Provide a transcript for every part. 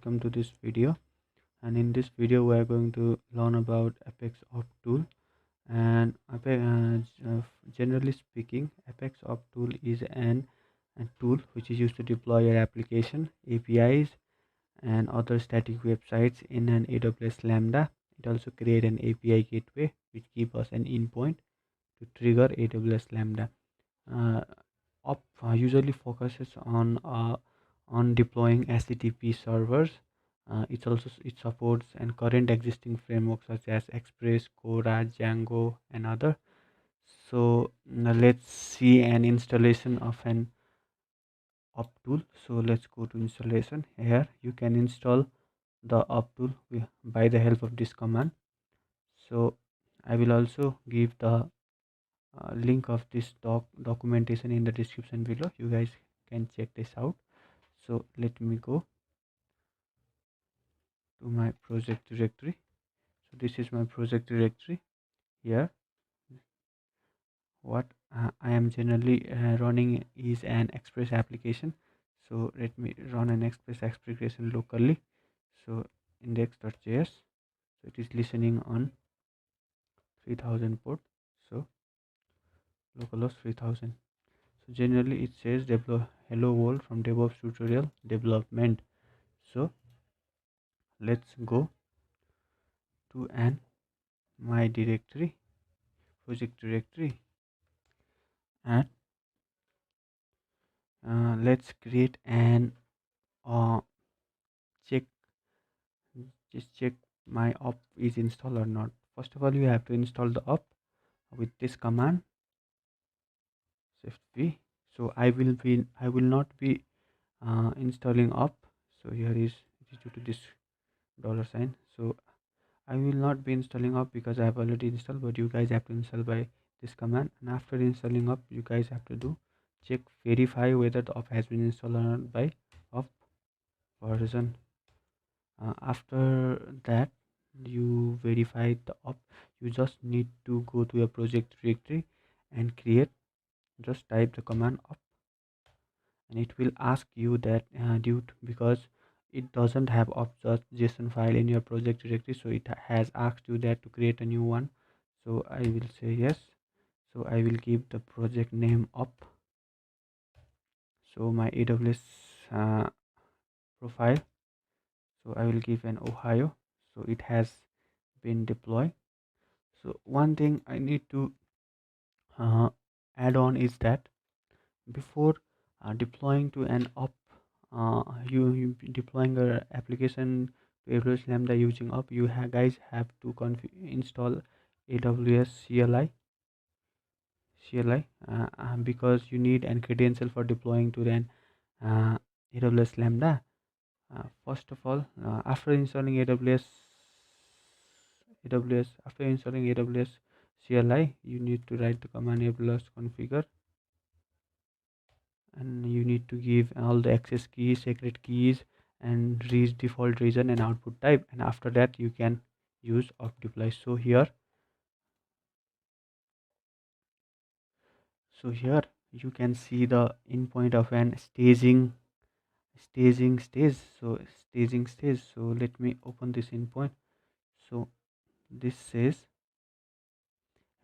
welcome to this video. And in this video we are going to learn about Apex Opt tool. And generally speaking, Apex Opt tool is a tool which is used to deploy your application, APIs and other static websites in an AWS Lambda. It also creates an API gateway which gives us an endpoint to trigger AWS Lambda. Uh, Usually focuses on deploying HTTP servers. It supports and current existing frameworks such as Express, Cora, Django, and other. So now let's see an installation of an op tool. So let's go to installation. Here you can install the op tool by the help of this command. So I will also give the link of this documentation in the description below. You guys can check this out. So let me go to my project directory. So this is my project directory. Here what I am generally running is an Express application. So let me run an Express application locally. So index.js. So it is listening on 3000 port. So localhost 3000. So generally it says hello world from DevOps tutorial development. So let's go to my directory, project directory, and let's create an check just check my op is installed or not. First of all, you have to install the op with this command shift v. So I will not be installing op. So here is it is due to this dollar sign. So I will not be installing up because I have already installed, but you guys have to install by this command. And after installing up, you guys have to do check verify whether the op has been installed or not by op version. After that, you verify the op. You just need to go to your project directory and create. Just type the command op, and it will ask you that because it doesn't have op.json file in your project directory, so it has asked you that to create a new one. So I will say yes. So I will give the project name op. So my AWS profile, so I will give an Ohio. So it has been deployed. So one thing I need to uh, add on is that before deploying to an op, you deploying a application to AWS Lambda using op, you guys have to install AWS CLI because you need an credential for deploying to an AWS Lambda. First of all, after installing AWS CLI, you need to write the command AWS configure, and you need to give all the access keys, secret keys, and reach default region and output type, and after that you can use op deploy. So here you can see the endpoint of an staging stage. So staging stage. So let me open this endpoint. So this says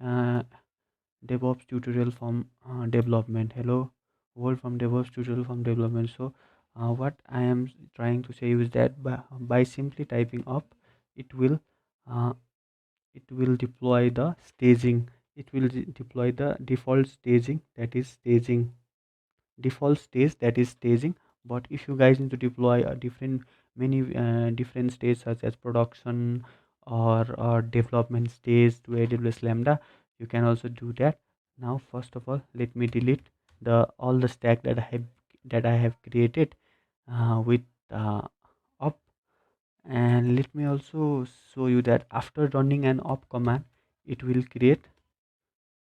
uh, DevOps tutorial from development. Hello world from DevOps tutorial from development. So what I am trying to say is that by simply typing up, it will uh, deploy the staging. It will deploy the default staging, that is staging, default stage, that is staging. But if you guys need to deploy a many different stages such as production or development stage to AWS Lambda, you can also do that. Now first of all, let me delete the all the stack that I have created with op, and let me also show you that after running an op command, it will create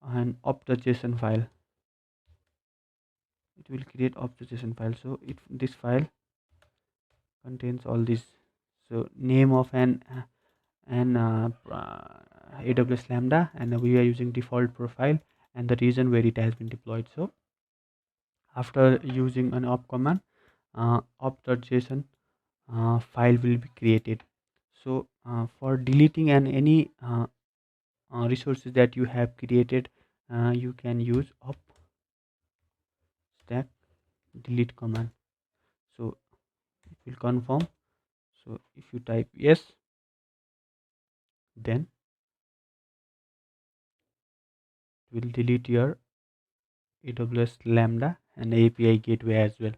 an op.json file. It will create op.json file. So this file contains all this. So name of an AWS Lambda, and we are using default profile and the region where it has been deployed. So after using an op command, op.json file will be created. So for deleting and any resources that you have created, you can use up stack delete command. So it will confirm. So if you type yes, then it will delete your AWS Lambda and API gateway as well.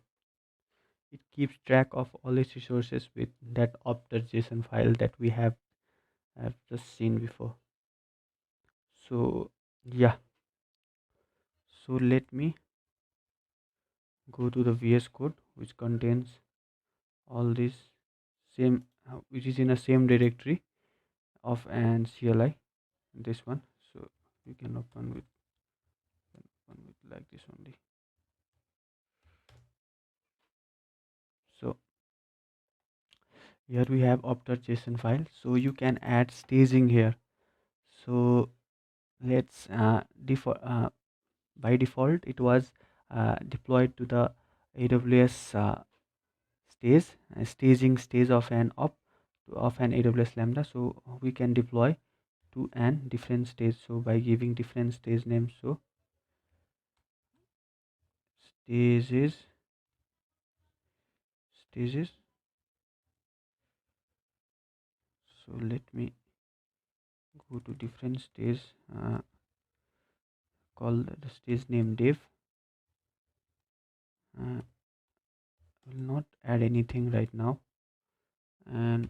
It keeps track of all its resources with that opt.json file that we have just seen before. So yeah, so let me go to the VS Code, which contains all this same, which is in a same directory of an CLI. This one, so you can open with like this only. So here we have opt.json file. So you can add staging here. So let's default by default it was deployed to the AWS staging stage of an of an AWS Lambda. So we can deploy to an different stage. So by giving different stage names, so stages. So let me go to different stage. Call the stage name dev. Will not add anything right now, and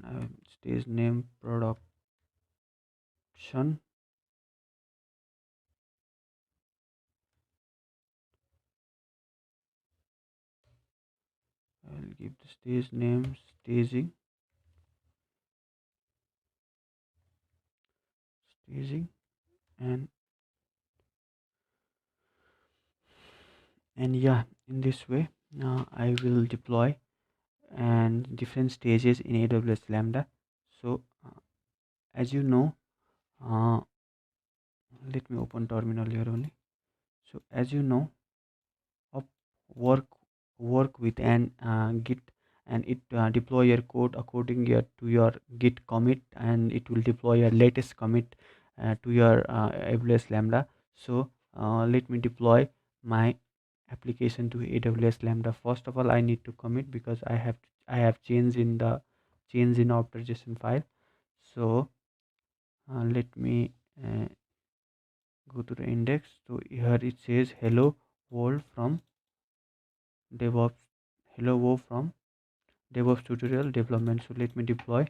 stage name production. I will give the stage name staging, and yeah, in this way I will deploy and different stages in AWS Lambda. So as you know, uh, let me open terminal here only. So as you know, of work with an git, and it deploy your code according to your git commit, and it will deploy your latest commit to your AWS Lambda. So let me deploy my application to AWS Lambda. First of all, I need to commit because I have change in opt.json file. So let me go to the index. So here it says hello world from DevOps. Hello world from DevOps tutorial development. So let me deploy.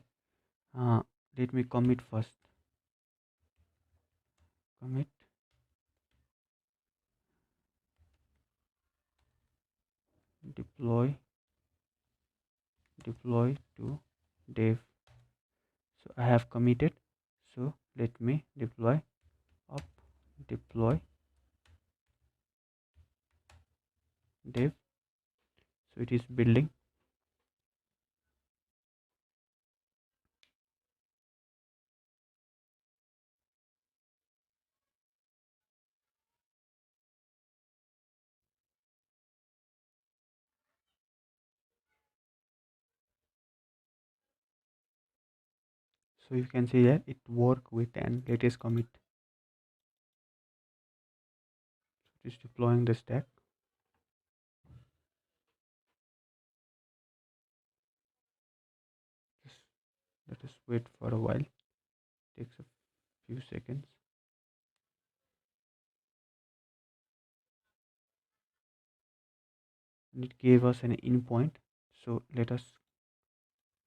Uh, Let me commit first. Commit deploy to dev. So I have committed. So let me deploy up deploy dev. So it is building. So you can see that it work with and latest commit. It is deploying the stack. Just let us wait for a while. Takes a few seconds. And it gave us an endpoint. So let us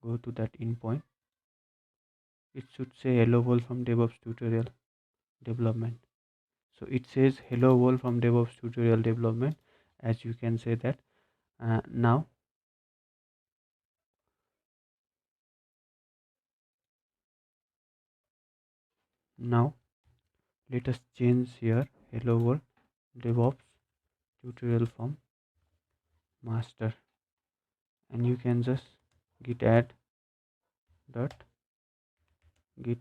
go to that endpoint. It should say hello world from DevOps tutorial development. So it says hello world from DevOps tutorial development. As you can say that now let us change here hello world DevOps tutorial from master, and you can just git add dot git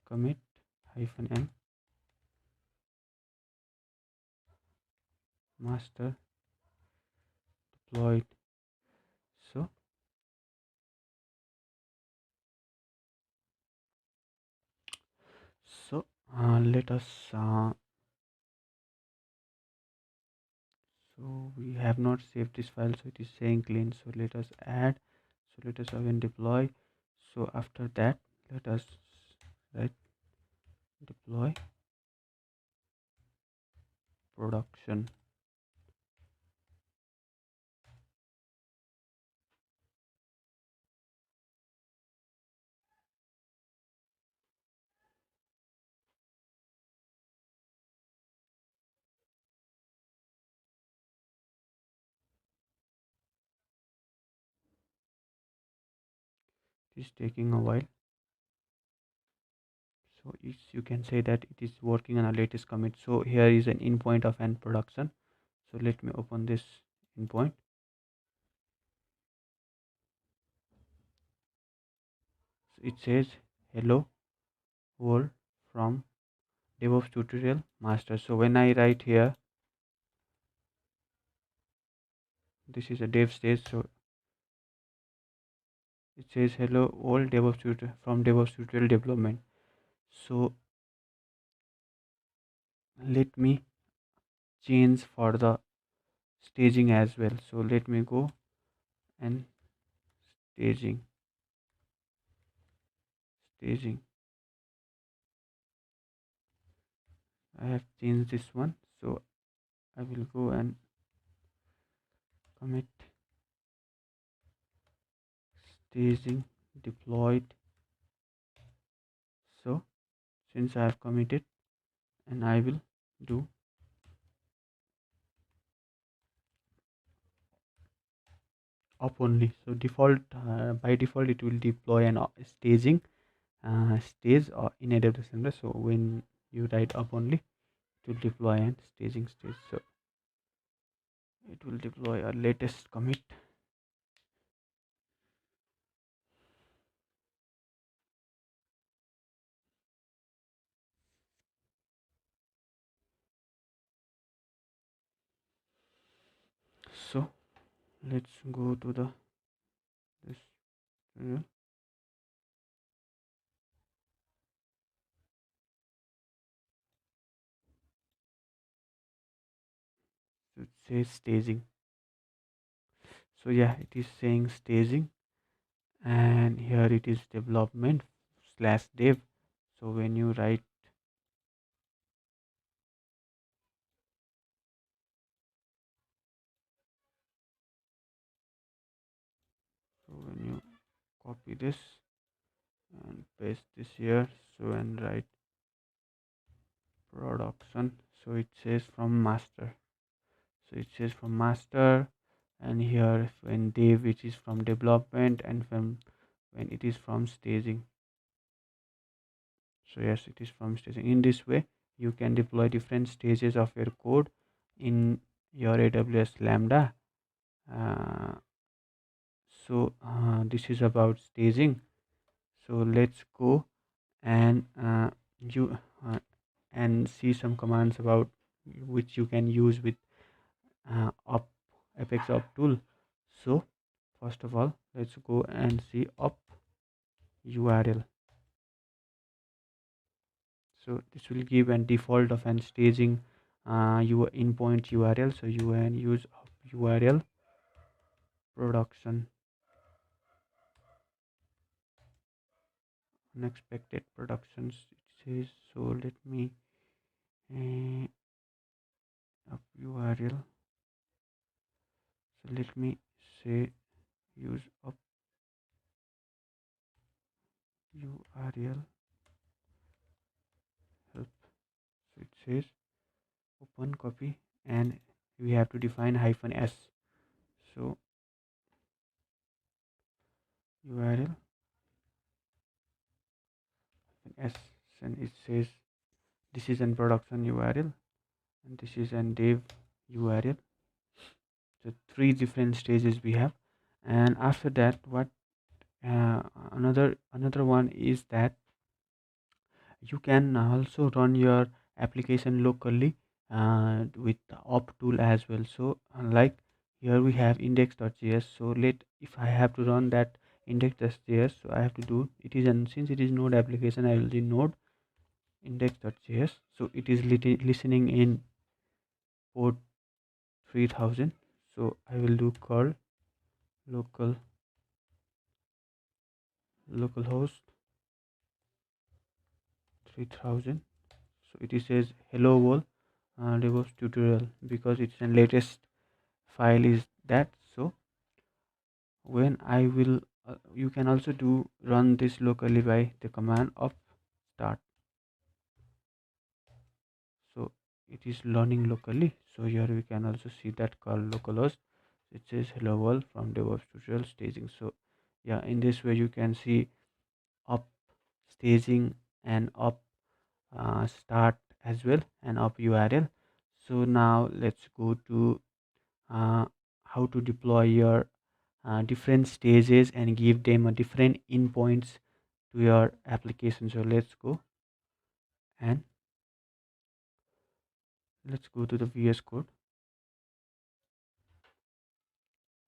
commit -m master deployed So so let us so we have not saved this file, so it is saying clean. So let us add, so let us again deploy. So after that, let us write deploy production. It is taking a while. So it's, you can say that it is working on a latest commit. So here is an endpoint of an production. So let me open this endpoint. So it says hello world from DevOps tutorial master. So when I write here, this is a dev stage. So it says hello all DevOps tutorial from DevOps tutorial development. So let me change for the staging as well. So let me go and staging, staging. I have changed this one. So I will go and commit staging deployed. So since I have committed, and I will do up only. So default by default it will deploy an staging stage or in AWS Center. So when you write up only, it will deploy and staging stage. So it will deploy a latest commit. So let's go to the this tutorial. So it says staging. So yeah, it is saying staging, and here it is development slash dev. So when you write, so when you copy this and paste this here, so and write production. So it says from master. So it says from master, and here when dev which is from development, and from when it is from staging. So yes, it is from staging. In this way you can deploy different stages of your code in your AWS Lambda. uh, this is about staging. So let's go and you and see some commands about which you can use with up apex op tool. So first of all, let's go and see up url. So this will give an default of an staging your endpoint url. So you can use up url production unexpected productions, it says. So let me uh, up url. So let me say use up url help. So it says open copy, and we have to define -s. So url s, and it says this is an production url and this is an dev url. So three different stages we have. And after that, what another one is that you can also run your application locally with the op tool as well. So like here we have index.js. So let if I have to run that index.js, so I have to do it is, and since it is node application, I will do node index.js. So it is listening in port 3000. So I will do curl local localhost 3000. So it is says hello world DevOps tutorial, because it's the latest file is that. So when I will you can also do run this locally by the command of start. So it is learning locally. So here we can also see that call localhost, it says hello world from DevOps tutorial staging. So yeah, in this way you can see up staging and up start as well, and up URL. So now let's go to uh, how to deploy your different stages and give them a different endpoints to your application. So and let's go to the VS Code.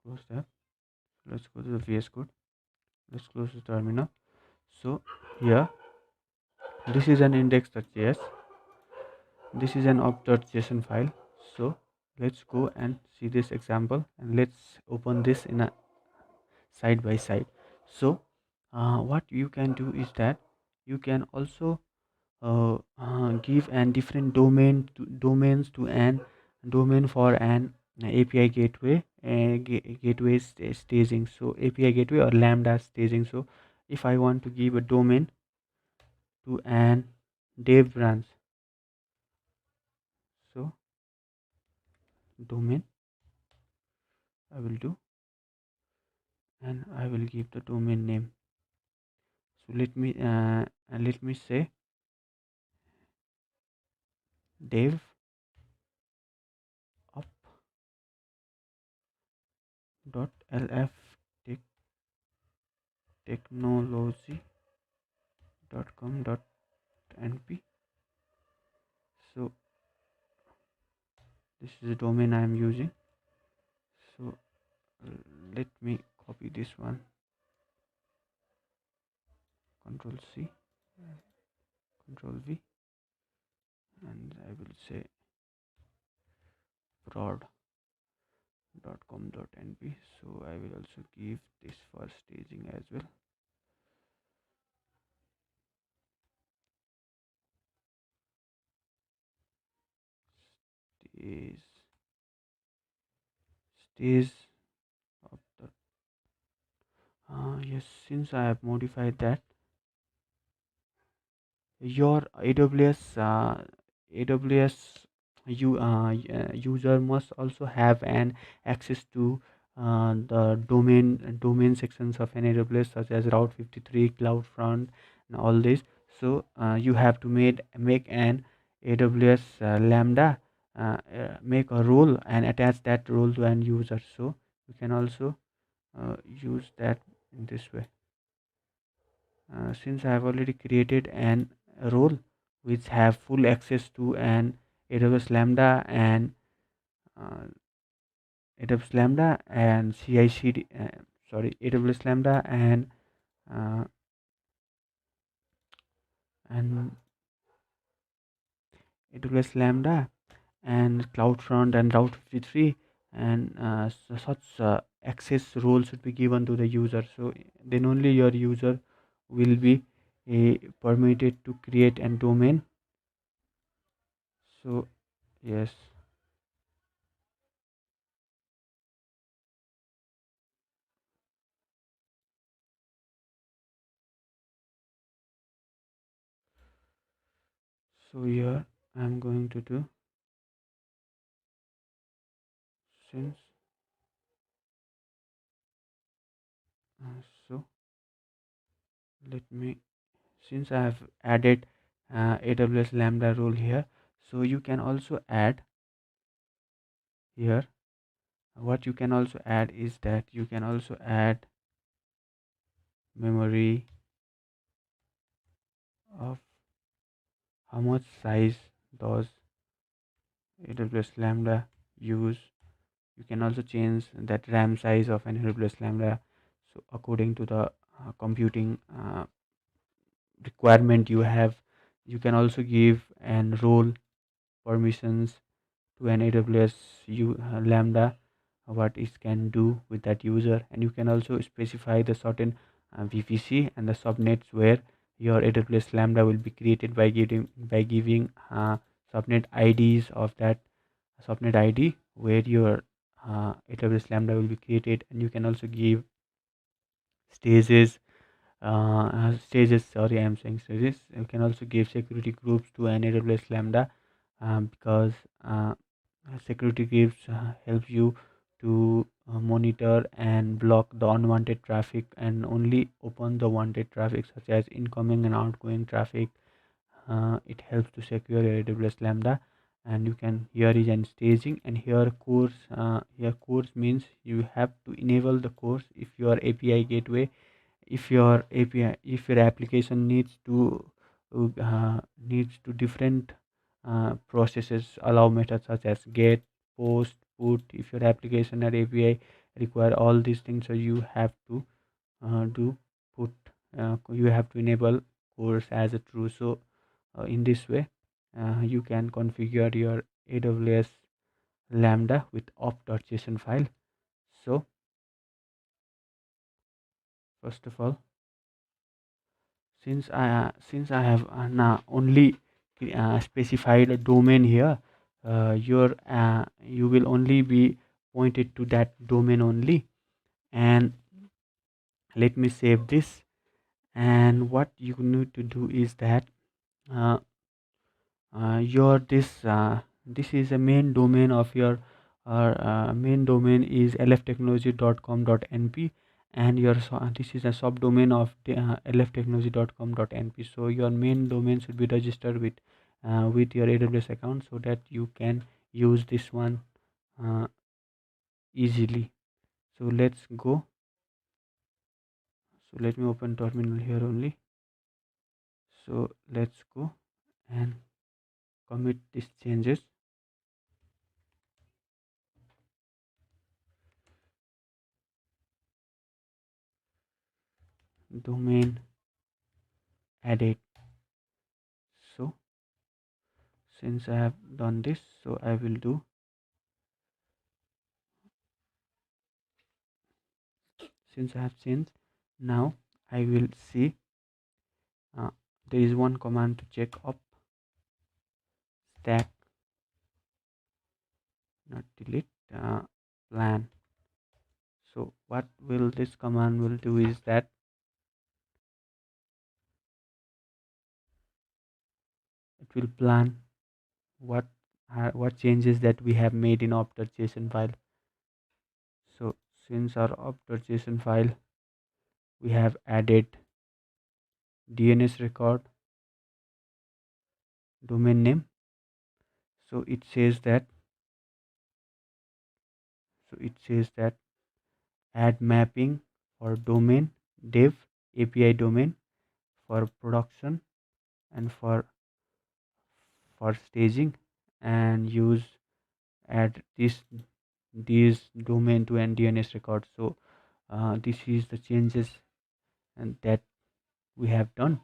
Close that. Let's go to the VS Code. Let's close the terminal. So here, this is an index.js. This is an op.json file. So let's go and see this example, and let's open this in a side by side. So what you can do is that you can also give an different domains to an domain for an API gateway gateway staging. So API gateway or lambda staging. So if I want to give a domain to an dev branch, so domain I will do, and I will give the domain name. So let me say dev up dot lf technology dot com dot np. So this is the domain I am using. So let me copy this one, control C, control V, and I will say prod.com.np. So I will also give this for staging as well. Stage stage of the yes, since I have modified that, your AWS user must also have an access to the domain sections of an AWS, such as Route 53, CloudFront, and all this. So you have to make an AWS Lambda, make a role and attach that role to an user. So you can also use that in this way. Since I have already created an role which have full access to an AWS Lambda and uh, AWS Lambda and CI/CD, sorry, AWS Lambda uh, and AWS Lambda and CloudFront and Route 53, and such access role should be given to the user. So then only your user will be permitted to create a domain. So yes. So here I'm going to do, since so let me, since I have added AWS Lambda role here, so you can also add here, what you can also add is that you can also add memory of how much size does AWS Lambda use You can also change that RAM size of an AWS Lambda, so according to the computing requirement you have. You can also give and role permissions to an AWS Lambda, what it can do with that user, and you can also specify the certain VPC and the subnets where your AWS Lambda will be created by giving subnet IDs of that subnet ID where your AWS Lambda will be created, and you can also give stages stages, sorry, I'm saying stages. You can also give security groups to an AWS Lambda, because security groups help you to monitor and block the unwanted traffic and only open the wanted traffic, such as incoming and outgoing traffic. It helps to secure your AWS Lambda. And you can, here is an staging, and here course means you have to enable the course if your API gateway, if your application needs to different processes allow methods such as get, post, put. If your application or API require all these things, so you have to do put you have to enable course as a true. So in this way you can configure your AWS Lambda with op.json file. So first of all, since I have now only specified a domain here, you will only be pointed to that domain only. And let me save this. And what you need to do is that uh, your this is a main domain of your main domain is lftechnology.com.np, and this is a subdomain of the lftechnology.com.np. So your main domain should be registered with your AWS account, so that you can use this one uh, easily. So let's go. So let me open terminal here only. So let's go and commit these changes. Domain added. So since I have done this, so I will do, since I have changed, now I will see uh, there is one command to check up stack, not delete, plan. So what will this command will do is that it will plan what what changes that we have made in op.json file. So since our op.json file, we have added DNS record, domain name. So it says that add mapping for domain dev, API domain for production and for staging, and use add these domain to an DNS record. So this is the changes and that we have done.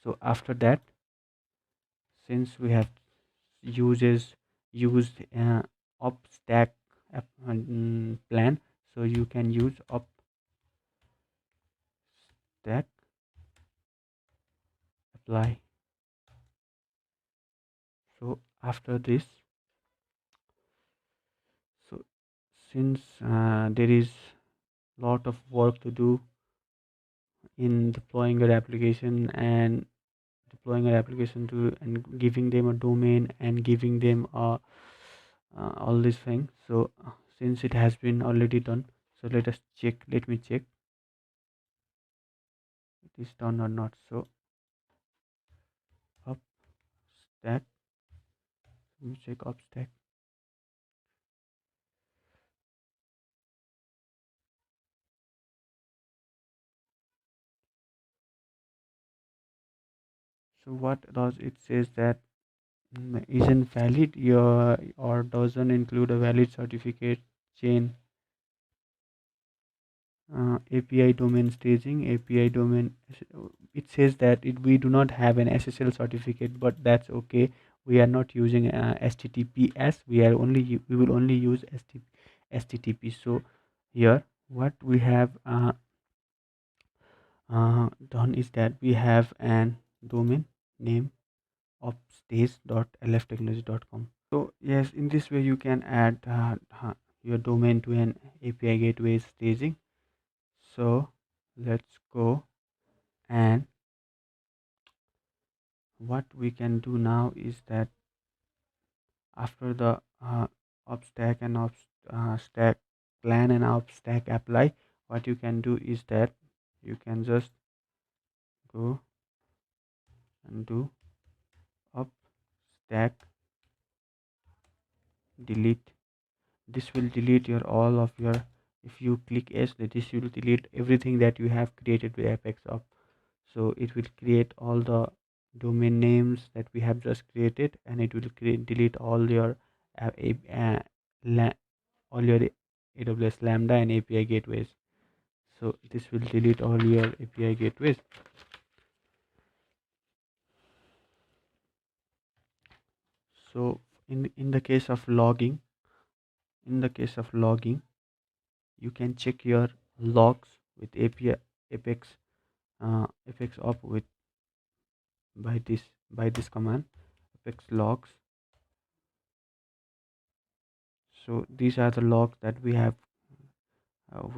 So after that, since we have uses used up stack plan, so you can use up stack apply. So after this, so since there is lot of work to do in deploying your application and deploying your application to and giving them a domain and giving them all these things. So since it has been already done, so let me check it is done or not. So up stack, let me check up stack. So what does it says that isn't valid your or doesn't include a valid certificate chain, API domain staging, API domain. It says that we do not have an SSL certificate, but that's okay. We are not using HTTPS. We will only use HTTP. So here, what we have done is that we have an domain name of stage.lftechnology.com. So yes, in this way you can add your domain to an API gateway staging. So let's go, and what we can do now is that after the op stack and stack plan and op stack apply, what you can do is that you can just go and do op stack delete. This will delete your all of your, if you click S, this will delete everything that you have created with Apex op. So it will create all the domain names that we have just created, and it will delete all your la- all your AWS Lambda and API gateways. So this will delete all your API gateways. So in the case of logging, you can check your logs with API Apex Apex op with by this command, Apex logs. So these are the logs that we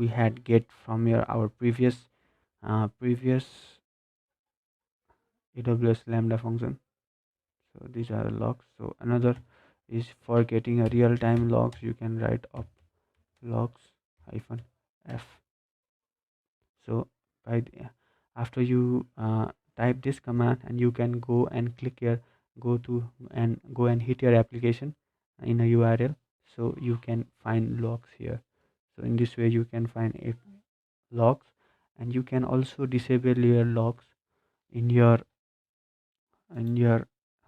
had get from our previous AWS Lambda function. So these are the logs. So another is for getting a real-time logs, you can write up logs hyphen f. So by after you type this command, and you can go and click here, go and hit your application in a URL, so you can find logs here. So in this way you can find logs, and you can also disable your logs in your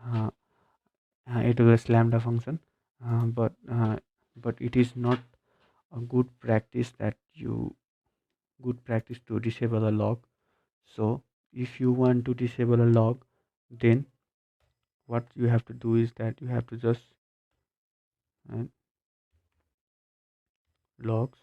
uh, AWS Lambda function, but it is not a good practice to disable a log. So if you want to disable a log, then what you have to do is that you have to just uh, logs.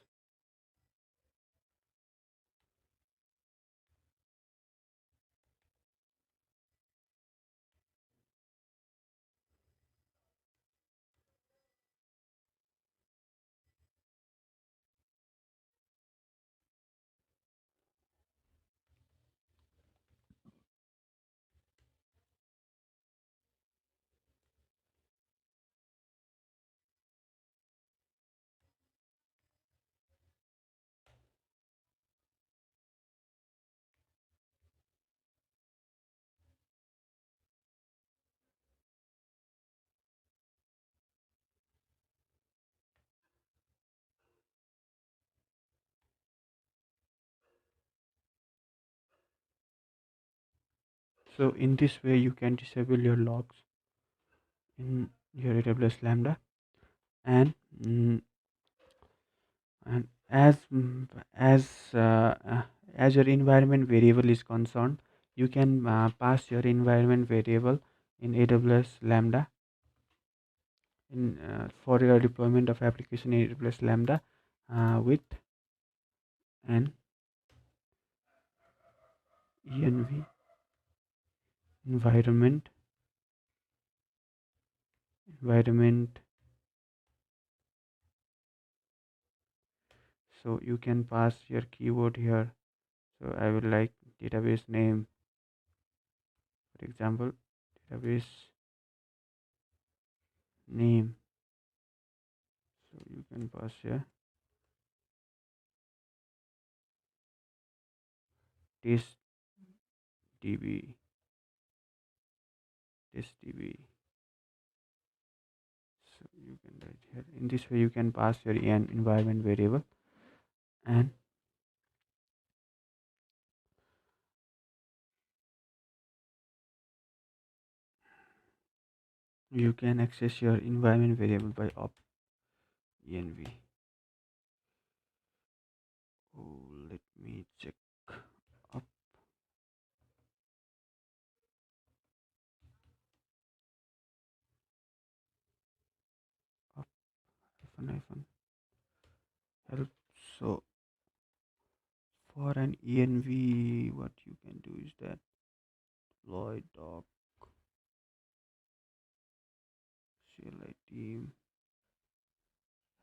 So in this way you can disable your logs in your AWS Lambda, and mm, and as your environment variable is concerned, you can pass your environment variable in AWS Lambda in for your deployment of application in AWS Lambda with an env environment. So you can pass your keyword here. So I will like database name, for example, database name. So you can pass here test db test db. So you can write here. In this way you can pass your environment variable, and you can access your environment variable by op env. Oh, let me check. Up, up, hyphen, help. So for an env, what you can do is that deploy doc CLI team,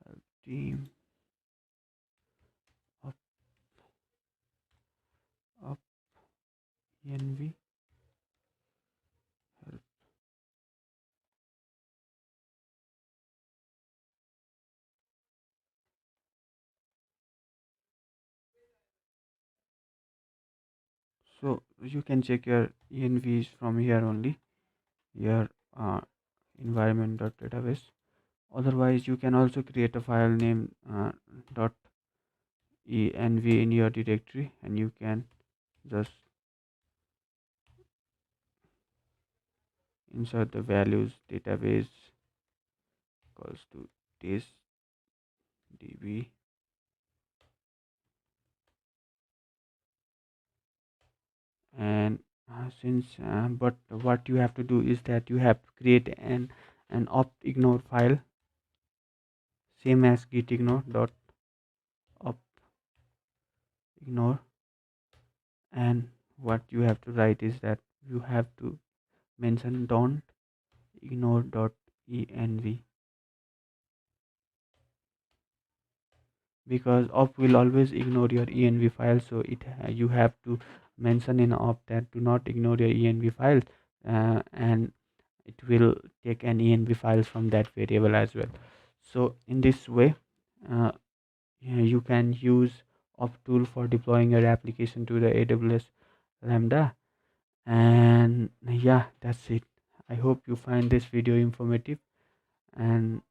help team, up, up, env, help. So you can check your envs from here only, your environment.database. Otherwise, you can also create a file name dot env in your directory, and you can just insert the values database equals to test db, and since but what you have to do is that you have to create an opt ignore file, same as git ignore dot opt ignore, and what you have to write is that you have to mention don't ignore dot env, because op will always ignore your env file. So you have to mention in op that do not ignore your env file, and it will take an env files from that variable as well. So in this way, uh, you can use op tool for deploying your application to the aws lambda. And yeah, that's it. I hope you find this video informative, and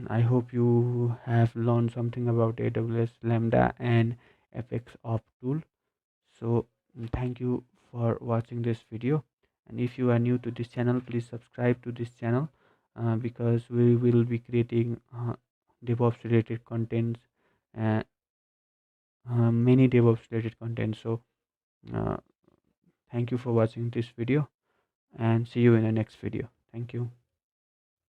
I hope you have learned something about AWS Lambda and FX Op tool. So thank you for watching this video. And if you are new to this channel, please subscribe to this channel, because we will be creating DevOps related contents, uh, many DevOps related content. So uh, thank you for watching this video, and see you in the next video. Thank you.